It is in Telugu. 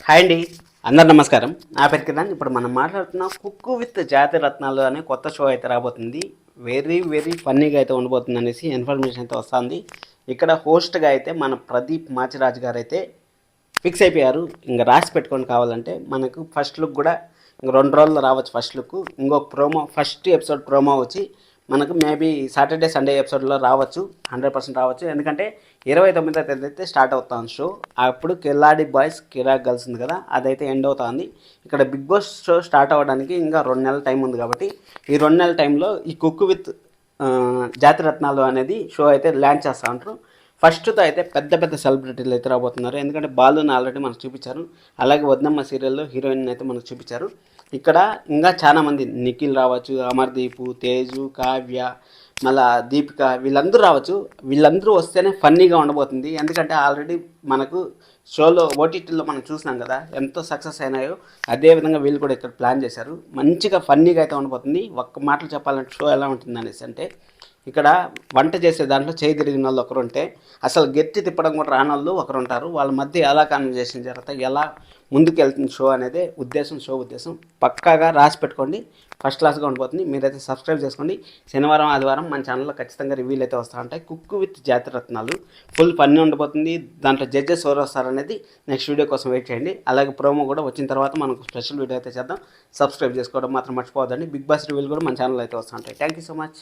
హాయ్ అండి, అందరు నమస్కారం. నా పేరు కిరణ్. ఇప్పుడు మనం మాట్లాడుతున్నాం కుక్కు విత్ జాతి రత్నాలు అనే కొత్త షో అయితే రాబోతుంది. వెరీ వెరీ ఫన్నీగా అయితే ఉండబోతుంది అనేసి ఇన్ఫర్మేషన్ అయితే వస్తుంది. ఇక్కడ హోస్ట్గా అయితే మన ప్రదీప్ మాచిరాజు గారు అయితే ఫిక్స్ అయిపోయారు. ఇంకా రాసి పెట్టుకొని కావాలంటే మనకు ఫస్ట్ లుక్ కూడా ఇంక 2 రోజుల్లో రావచ్చు. ఫస్ట్ లుక్ ఇంకొక ప్రోమో, ఫస్ట్ ఎపిసోడ్ ప్రోమో వచ్చి మనకు మేబీ సాటర్డే సండే ఎపిసోడ్లో రావచ్చు. 100% రావచ్చు. ఎందుకంటే 29వ తేదీ అయితే స్టార్ట్ అవుతుంది షో. అప్పుడు కిల్లాడి బాయ్స్ కిరాక్ గర్ల్స్ ఉంది కదా, అదైతే ఎండ్ అవుతుంది. ఇక్కడ బిగ్ బాస్ షో స్టార్ట్ అవ్వడానికి ఇంకా 2 నెలల టైం ఉంది. కాబట్టి ఈ 2 నెలల టైంలో ఈ కుక్ విత్ జాతిరత్నాలు అనేది షో అయితే లాంచ్ చేస్తూ ఉంటారు. ఫస్ట్తో అయితే పెద్ద పెద్ద సెలబ్రిటీలు అయితే రాబోతున్నారు. ఎందుకంటే బాలుని ఆల్రెడీ మనకు చూపించారు. అలాగే వద్దమ్మ సీరియల్లో హీరోయిన్ అయితే మనకు చూపించారు. ఇక్కడ ఇంకా చాలామంది నిఖిల్ రావచ్చు, అమర్దీపు, తేజు, కావ్య, మళ్ళా దీపిక, వీళ్ళందరూ రావచ్చు. వీళ్ళందరూ వస్తేనే ఫన్నీగా ఉండబోతుంది. ఎందుకంటే ఆల్రెడీ మనకు షోలో ఓటీటీలో మనం చూసినాం కదా ఎంతో సక్సెస్ అయినాయో, అదేవిధంగా వీళ్ళు కూడా ఇక్కడ ప్లాన్ చేశారు. మంచిగా ఫన్నీగా అయితే ఉండబోతుంది. ఒక్క మాటలు చెప్పాలంటే షో ఎలా ఉంటుంది అనేసి అంటే, ఇక్కడ వంట చేసే దాంట్లో చేయి తిరిగిన వాళ్ళు ఒకరు ఉంటే, అసలు గెట్టి తిప్పడం కూడా రాని వాళ్ళు ఒకరు ఉంటారు. వాళ్ళ మధ్య ఎలా కాన్వర్జేషన్ జరుగుతాయి, ఎలా ముందుకు వెళ్తుంది షో అనేది షో ఉద్దేశం పక్కాగా రాసి పెట్టుకోండి. ఫస్ట్ క్లాస్గా ఉండిపోతుంది. మీరైతే సబ్స్క్రైబ్ చేసుకోండి. శనివారం ఆదివారం మన ఛానల్లో ఖచ్చితంగా రివ్యూలు అయితే వస్తూ ఉంటాయి. కుక్ విత్ జాతిరత్నాలు ఫుల్ పని ఉండబోతుంది. దాంట్లో జడ్జెస్ ఎవరు వస్తారనేది నెక్స్ట్ వీడియో కోసం వెయిట్ చేయండి. అలాగే ప్రోమో కూడా వచ్చిన తర్వాత మనకు స్పెషల్ వీడియో అయితే చేద్దాం. సబ్స్క్రైబ్ చేసుకోవడం మాత్రం మర్చిపోవద్దండి. బిగ్ బాస్ రివ్యూలు కూడా మన ఛానల్లో అయితే వస్తూ ఉంటాయి. Thank you so much.